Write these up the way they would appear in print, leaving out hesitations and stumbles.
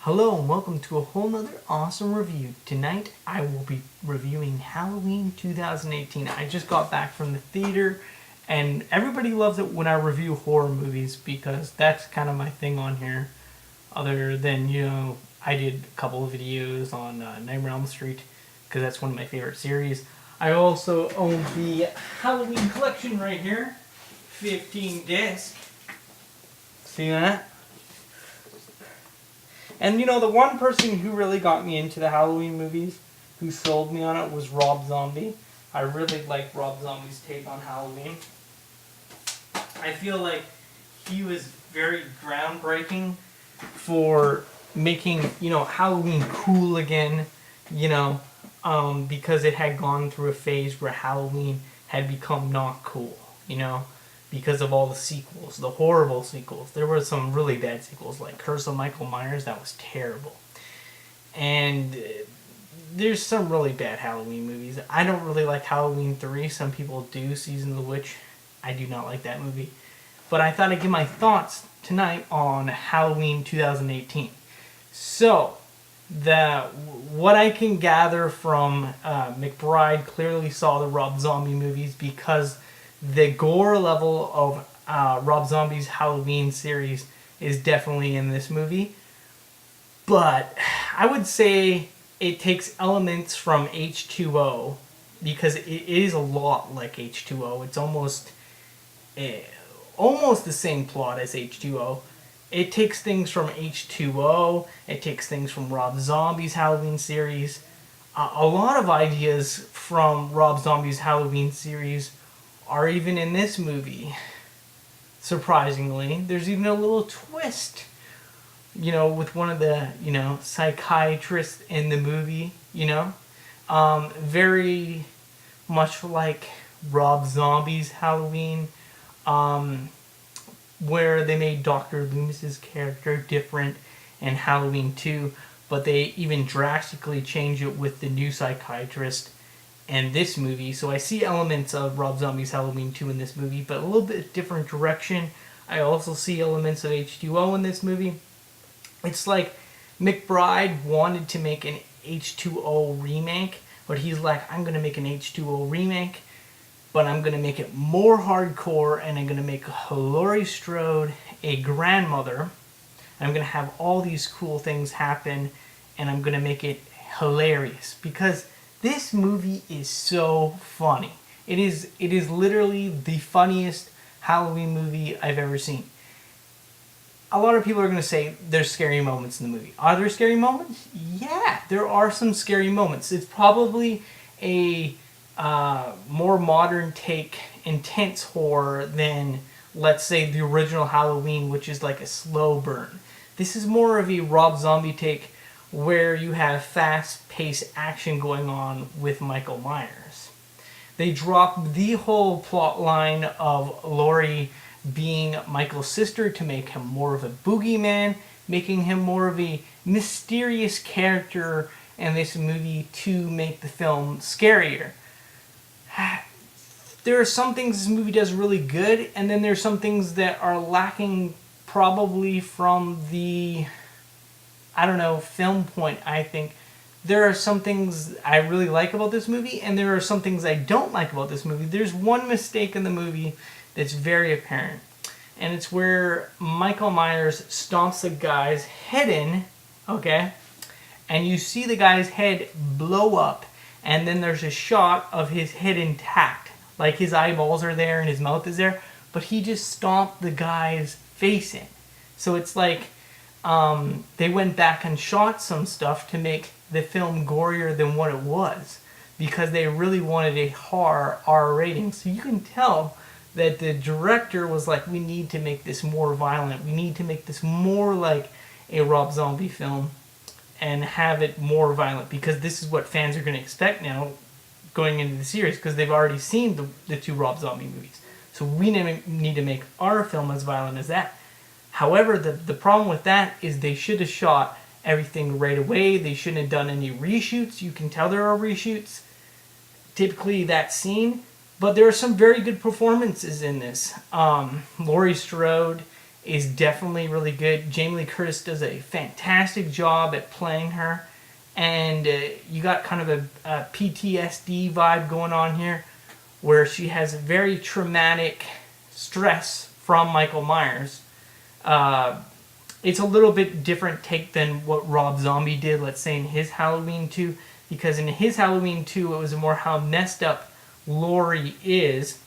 Hello and welcome to a whole nother awesome review. Tonight I will be reviewing Halloween 2018. I just got back from the theater and everybody loves it when I review horror movies because that's kind of my thing on here. Other than, I did a couple of videos on Nightmare on Elm Street because that's one of my favorite series. I also own the Halloween collection right here. 15 discs. See that? And the one person who really got me into the Halloween movies, who sold me on it, was Rob Zombie. I really like Rob Zombie's take on Halloween. I feel like he was very groundbreaking for making, Halloween cool again, because it had gone through a phase where Halloween had become not cool, because of all the sequels, the horrible sequels. There were some really bad sequels, like Curse of Michael Myers, that was terrible. And there's some really bad Halloween movies. I don't really like Halloween 3. Some people do. Season of the Witch. I do not like that movie. But I thought I'd give my thoughts tonight on Halloween 2018. So, what I can gather from McBride clearly saw the Rob Zombie movies because the gore level of Rob Zombie's Halloween series is definitely in this movie. But I would say it takes elements from H2O because it is a lot like H2O. It's almost the same plot as H2O. It takes things from H2O. It takes things from Rob Zombie's Halloween series. A lot of ideas from Rob Zombie's Halloween series are even in this movie. Surprisingly, there's even a little twist, with one of the, psychiatrists in the movie, very much like Rob Zombie's Halloween, where they made Dr. Loomis's character different in Halloween 2, but they even drastically change it with the new psychiatrist and this movie. So I see elements of Rob Zombie's Halloween 2 in this movie, but a little bit different direction. I also see elements of H2O in this movie. It's like McBride wanted to make an H2O remake, but he's like, I'm going to make an H2O remake, but I'm going to make it more hardcore, and I'm going to make Laurie Strode a grandmother. I'm going to have all these cool things happen, and I'm going to make it hilarious because this movie is so funny. It is literally the funniest Halloween movie I've ever seen. A lot of people are going to say there's scary moments in the movie. Are there scary moments? Yeah, there are some scary moments. It's probably a more modern take, intense horror than, let's say, the original Halloween, which is like a slow burn. This is more of a Rob Zombie take where you have fast-paced action going on with Michael Myers. They drop the whole plot line of Laurie being Michael's sister to make him more of a boogeyman, making him more of a mysterious character in this movie to make the film scarier. There are some things this movie does really good, and then there's some things that are lacking probably from the film point. I think there are some things I really like about this movie, and there are some things I don't like about this movie. There's one mistake in the movie that's very apparent, and it's where Michael Myers stomps a guy's head in, okay? And you see the guy's head blow up, and then there's a shot of his head intact. Like his eyeballs are there and his mouth is there, but he just stomped the guy's face in. So it's like they went back and shot some stuff to make the film gorier than what it was because they really wanted a horror R rating. So you can tell that the director was like, we need to make this more violent. We need to make this more like a Rob Zombie film and have it more violent because this is what fans are going to expect now going into the series because they've already seen the two Rob Zombie movies. So we need to make our film as violent as that. However, the problem with that is they should have shot everything right away. They shouldn't have done any reshoots. You can tell there are reshoots. Typically that scene. But there are some very good performances in this. Laurie Strode is definitely really good. Jamie Lee Curtis does a fantastic job at playing her, and you got kind of a PTSD vibe going on here, where she has a very traumatic stress from Michael Myers. It's a little bit different take than what Rob Zombie did, let's say, in his Halloween 2, because in his Halloween 2, it was more how messed up Laurie is,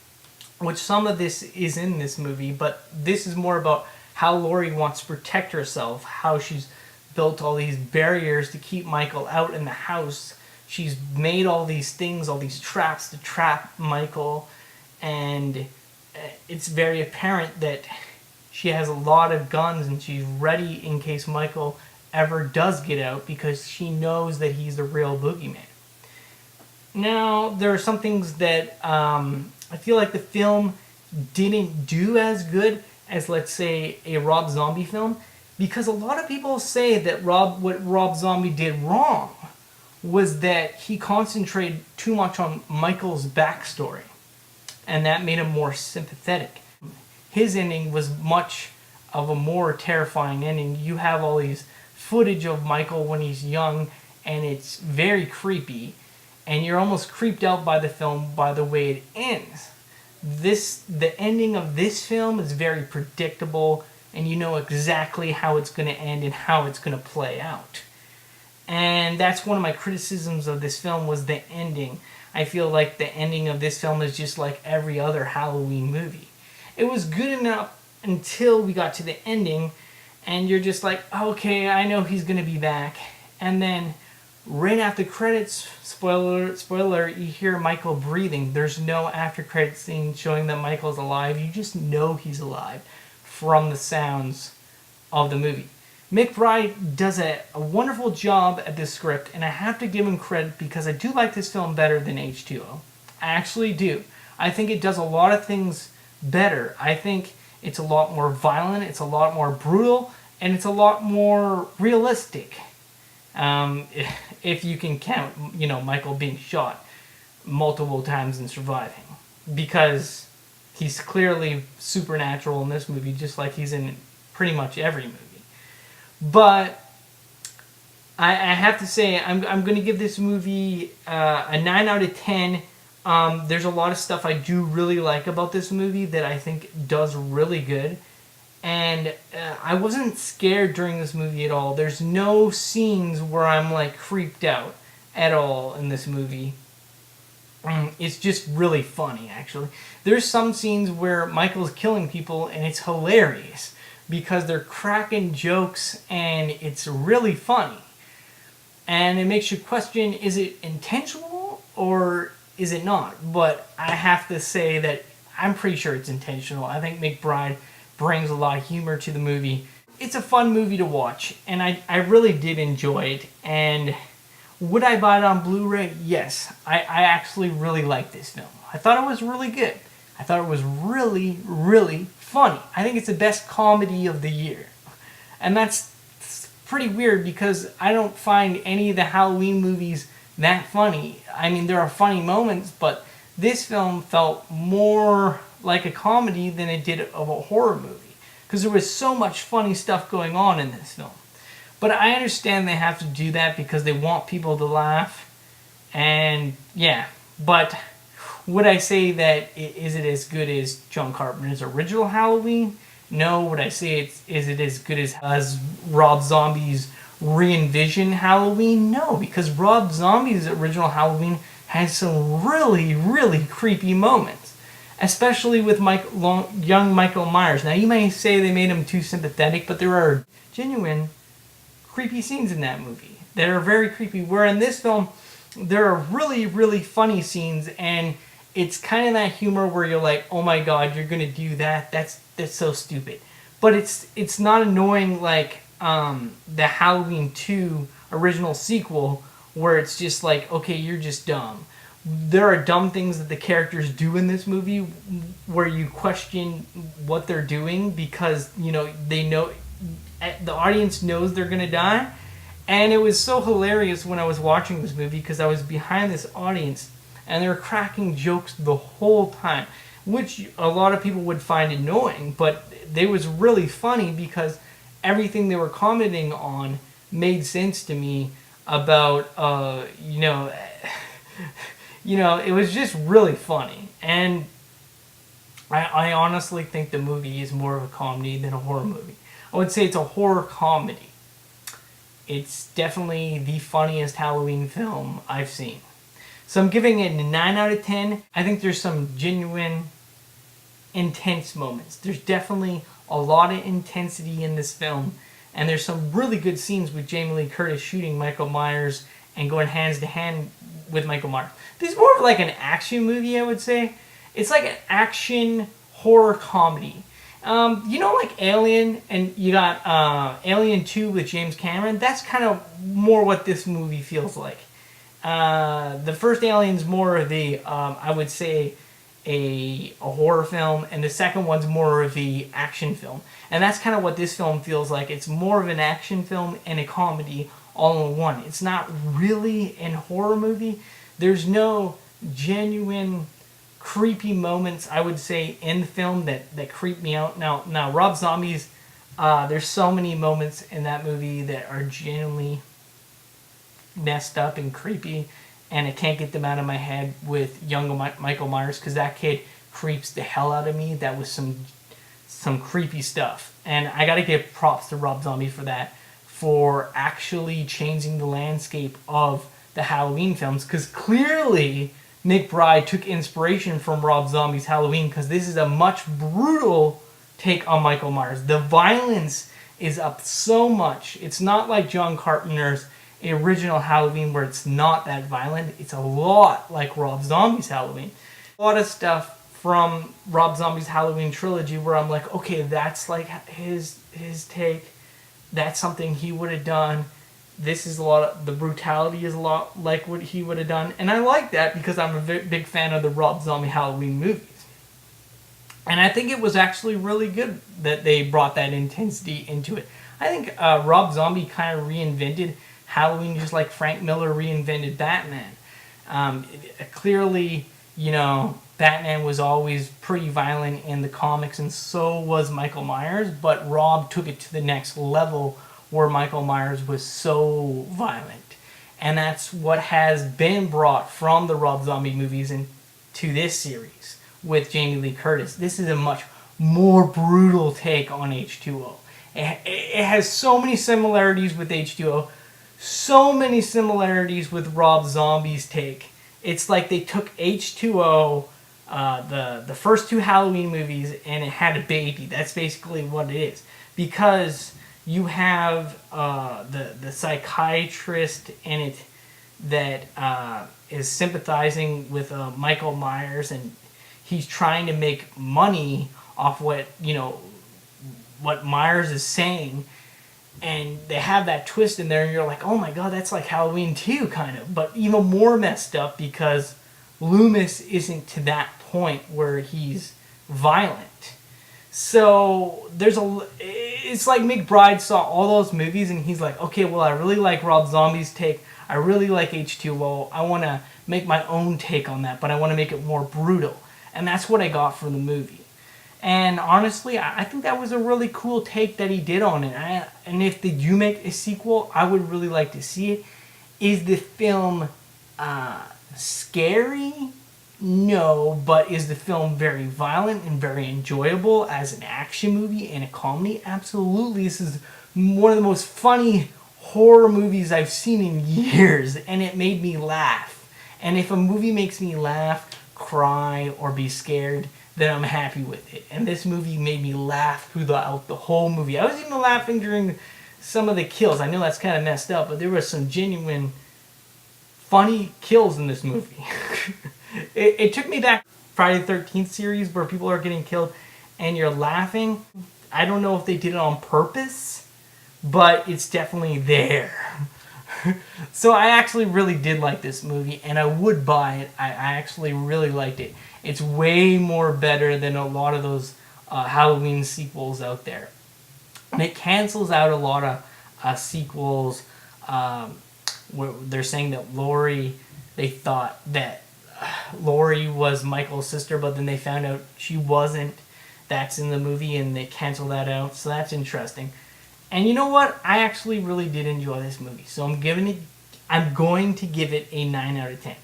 which some of this is in this movie, but this is more about how Laurie wants to protect herself, how she's built all these barriers to keep Michael out in the house. She's made all these things, all these traps to trap Michael, and it's very apparent that she has a lot of guns and she's ready in case Michael ever does get out, because she knows that he's the real boogeyman. Now, there are some things that I feel like the film didn't do as good as, let's say, a Rob Zombie film, because a lot of people say that what Rob Zombie did wrong was that he concentrated too much on Michael's backstory, and that made him more sympathetic. His ending was much of a more terrifying ending. You have all these footage of Michael when he's young, and it's very creepy, and you're almost creeped out by the film by the way it ends. The ending of this film is very predictable, and you know exactly how it's going to end and how it's going to play out. And that's one of my criticisms of this film, was the ending. I feel like the ending of this film is just like every other Halloween movie. It was good enough until we got to the ending, and you're just like, okay, I know he's going to be back. And then right after credits, spoiler, you hear Michael breathing. There's no after credit scene showing that Michael's alive. You just know he's alive from the sounds of the movie. McBride does a wonderful job at this script, and I have to give him credit because I do like this film better than H2O. I actually do. I think it does a lot of things better. I think it's a lot more violent, it's a lot more brutal, and it's a lot more realistic. If you can count, Michael being shot multiple times and surviving. Because he's clearly supernatural in this movie, just like he's in pretty much every movie. But I have to say, I'm going to give this movie a 9 out of 10. There's a lot of stuff I do really like about this movie that I think does really good. And I wasn't scared during this movie at all. There's no scenes where I'm like creeped out at all in this movie. It's just really funny, actually. There's some scenes where Michael's killing people and it's hilarious because they're cracking jokes and it's really funny. And it makes you question, is it intentional or is it not? But I have to say that I'm pretty sure it's intentional. I think McBride brings a lot of humor to the movie. It's a fun movie to watch, and I really did enjoy it. And would I buy it on Blu-ray? Yes. I actually really like this film. I thought it was really good. I thought it was really, really funny. I think it's the best comedy of the year. And that's pretty weird because I don't find any of the Halloween movies that funny. I mean, there are funny moments, but this film felt more like a comedy than it did of a horror movie, because there was so much funny stuff going on in this film. But I understand they have to do that because they want people to laugh, and yeah. But would I say that is it as good as John Carpenter's original Halloween? No. Would I say is it as good as Rob Zombie's re-envisioned Halloween? No, because Rob Zombie's original Halloween has some really, really creepy moments, especially with young Michael Myers. Now, you may say they made him too sympathetic, but there are genuine creepy scenes in that movie that are very creepy, where in this film, there are really, really funny scenes, and it's kind of that humor where you're like, oh my god, you're going to do that? That's so stupid. But it's not annoying like the Halloween 2 original sequel, where it's just like, okay, you're just dumb. There are dumb things that the characters do in this movie where you question what they're doing because, they know, the audience knows they're going to die. And it was so hilarious when I was watching this movie because I was behind this audience and they were cracking jokes the whole time. which a lot of people would find annoying, but it was really funny because everything they were commenting on made sense to me about, it was just really funny. And I honestly think the movie is more of a comedy than a horror movie. I would say it's a horror comedy. It's definitely the funniest Halloween film I've seen. So I'm giving it a 9 out of 10. I think there's some genuine, intense moments. There's definitely a lot of intensity in this film. And there's some really good scenes with Jamie Lee Curtis shooting Michael Myers and going hands to hand with Michael Myers. This is more of like an action movie, I would say. It's like an action horror comedy. Like Alien, and you got Alien 2 with James Cameron. That's kind of more what this movie feels like. The first Alien's more of the, I would say, a horror film, and the second one's more of the action film. And that's kind of what this film feels like. It's more of an action film and a comedy all in one. It's not really a horror movie. There's no genuine creepy moments, I would say, in the film that creep me out. Now Rob Zombie's, there's so many moments in that movie that are genuinely messed up and creepy, and I can't get them out of my head with young Michael Myers, because that kid creeps the hell out of me. That was some creepy stuff, and I gotta give props to Rob Zombie for that, for actually changing the landscape of the Halloween films, because clearly McBride took inspiration from Rob Zombie's Halloween, because this is a much brutal take on Michael Myers. The violence is up so much. It's not like John Carpenter's original Halloween where it's not that violent. It's a lot like Rob Zombie's Halloween. A lot of stuff from Rob Zombie's Halloween trilogy where I'm like, okay, that's like his take. That's something he would have done. This is the brutality is a lot like what he would have done. And I like that because I'm a big fan of the Rob Zombie Halloween movies. And I think it was actually really good that they brought that intensity into it. I think Rob Zombie kind of reinvented Halloween just like Frank Miller reinvented Batman. Clearly, Batman was always pretty violent in the comics, and so was Michael Myers, but Rob took it to the next level where Michael Myers was so violent. And that's what has been brought from the Rob Zombie movies into this series with Jamie Lee Curtis. This is a much more brutal take on H2O. It has so many similarities with H2O, so many similarities with Rob Zombie's take. It's like they took H2O, the first two Halloween movies, and it had a baby. That's basically what it is. Because you have the psychiatrist in it that is sympathizing with Michael Myers, and he's trying to make money off what Myers is saying, and they have that twist in there, and you're like, oh my god, that's like Halloween 2 kind of, but even more messed up because Loomis isn't to that point where he's violent. So it's like McBride saw all those movies and he's like, okay, well, I really like Rob Zombie's take. I really like H2O. I want to make my own take on that, but I want to make it more brutal. And that's what I got from the movie. And honestly, I think that was a really cool take that he did on it. And if they do make a sequel, I would really like to see it. Is the film scary? No, but is the film very violent and very enjoyable as an action movie and a comedy? Absolutely. This is one of the most funny horror movies I've seen in years, and it made me laugh. And if a movie makes me laugh, cry, or be scared, then I'm happy with it. And this movie made me laugh throughout the whole movie. I was even laughing during some of the kills. I know that's kind of messed up, but there were some genuine funny kills in this movie. It took me back to Friday the 13th series where people are getting killed and you're laughing. I don't know if they did it on purpose, but it's definitely there. So I actually really did like this movie, and I would buy it. I actually really liked it. It's way more better than a lot of those Halloween sequels out there. And it cancels out a lot of sequels where they're saying that Laurie, they thought that Laurie was Michael's sister, but then they found out she wasn't. That's in the movie, and they canceled that out. So that's interesting. And you know what? I actually really did enjoy this movie. So I'm going to give it a 9 out of 10.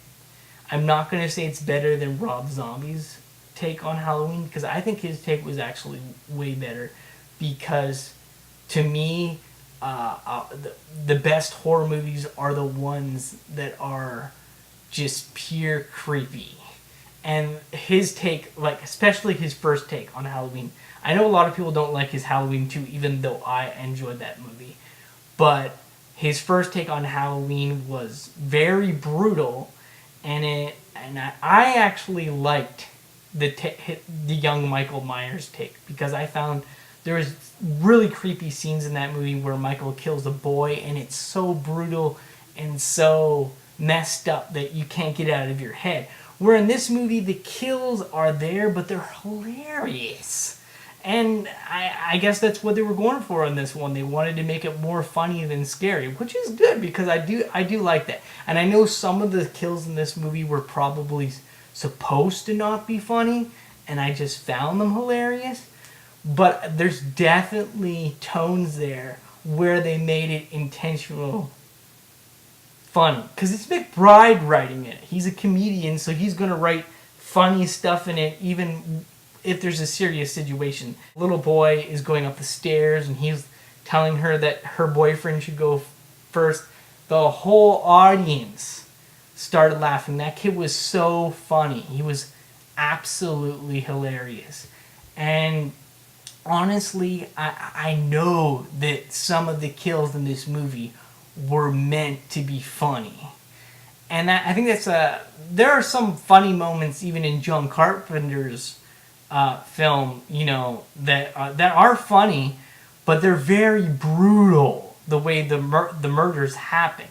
I'm not going to say it's better than Rob Zombie's take on Halloween, because I think his take was actually way better. Because to me, the best horror movies are the ones that are just pure creepy. And his take, like especially his first take on Halloween. I know a lot of people don't like his Halloween 2, even though I enjoyed that movie. But his first take on Halloween was very brutal, and I actually liked the young Michael Myers take, because I found there was really creepy scenes in that movie where Michael kills a boy, and it's so brutal and so messed up that you can't get out of your head. Where in this movie, the kills are there, but they're hilarious. And I guess that's what they were going for on this one. They wanted to make it more funny than scary, which is good, because I do like that. And I know some of the kills in this movie were probably supposed to not be funny, and I just found them hilarious. But there's definitely tones there where they made it intentional funny. Because it's McBride writing it. He's a comedian, so he's going to write funny stuff in it, even if there's a serious situation. Little boy is going up the stairs, and he's telling her that her boyfriend should go first. The whole audience started laughing. That kid was so funny. He was absolutely hilarious. And honestly, I know that some of the kills in this movie were meant to be funny. And I think there are some funny moments even in John Carpenter's film, that are funny, but they're very brutal the way the murders happen.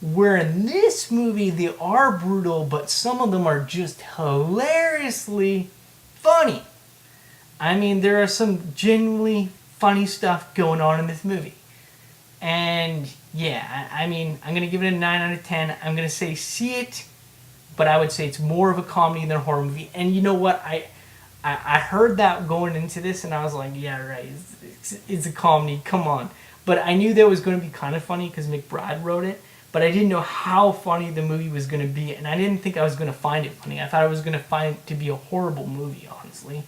Where in this movie they are brutal, but some of them are just hilariously funny. I mean, there are some genuinely funny stuff going on in this movie. And yeah, I mean, I'm going to give it a 9 out of 10. I'm going to say see it, but I would say it's more of a comedy than a horror movie. And you know what? I heard that going into this, and I was like, yeah, right, it's a comedy, come on. But I knew that was going to be kind of funny because McBride wrote it, but I didn't know how funny the movie was going to be, and I didn't think I was going to find it funny. I thought I was going to find it to be a horrible movie, honestly.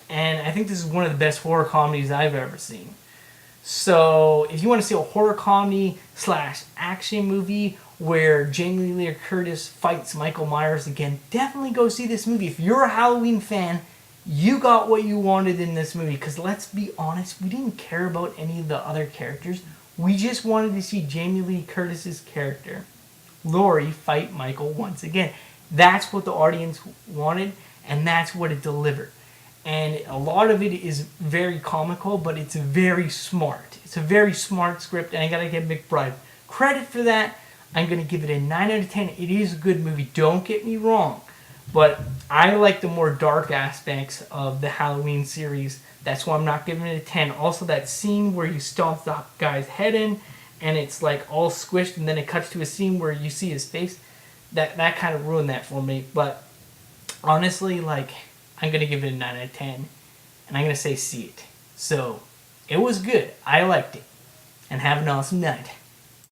And I think this is one of the best horror comedies I've ever seen. So if you want to see a horror comedy / action movie where Jamie Lee Curtis fights Michael Myers again, definitely go see this movie. If you're a Halloween fan, you got what you wanted in this movie. Because let's be honest, we didn't care about any of the other characters. We just wanted to see Jamie Lee Curtis's character, Laurie, fight Michael once again. That's what the audience wanted, and that's what it delivered. And a lot of it is very comical, but it's very smart. It's a very smart script, and I gotta give McBride credit for that. I'm gonna give it a 9 out of 10. It is a good movie, don't get me wrong. But I like the more dark aspects of the Halloween series. That's why I'm not giving it a 10. Also, that scene where you stomp the guy's head in, and it's like all squished, and then it cuts to a scene where you see his face. That kind of ruined that for me. But honestly, I'm going to give it a 9 out of 10, and I'm going to say see it. So, it was good. I liked it. And have an awesome night.